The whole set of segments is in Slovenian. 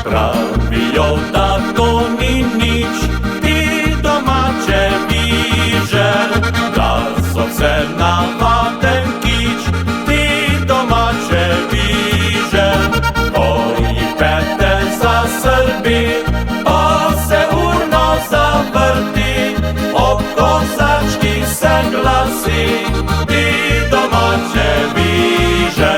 Pravijo, da to ni nič, ti domače viže, da so vse navaden kič, ti domače viže. Ko jih pete zasrbi, pa se urno zavrti, ob kozački se glasi, ti domače viže.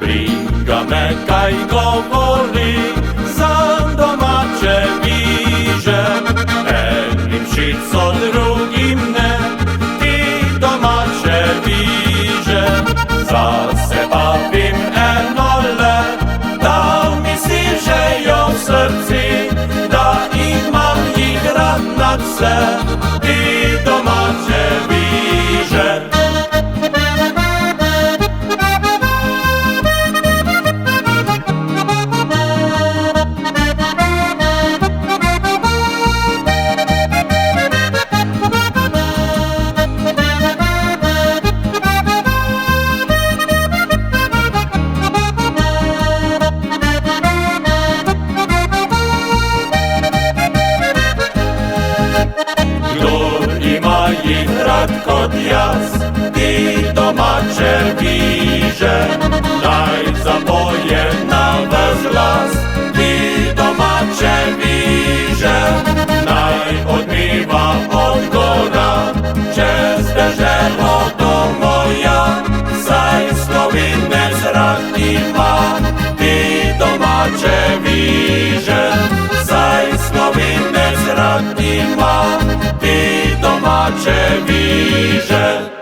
Briga me, kaj govori za domače viže, enim šico, drugim ne, ti domače viže. Zase bavim enole, da mi si žejo v srci, da imam jih rad nad vse, ti domače viže. Jih rad kot jaz, ti domače viže, naj zapoje na ves glas, ti domače viže, naj odmiva od gora, čez deželo do moja, saj Slovinec rad ima, ti domače viže, saj Slovinec rad ima, ti domače viže.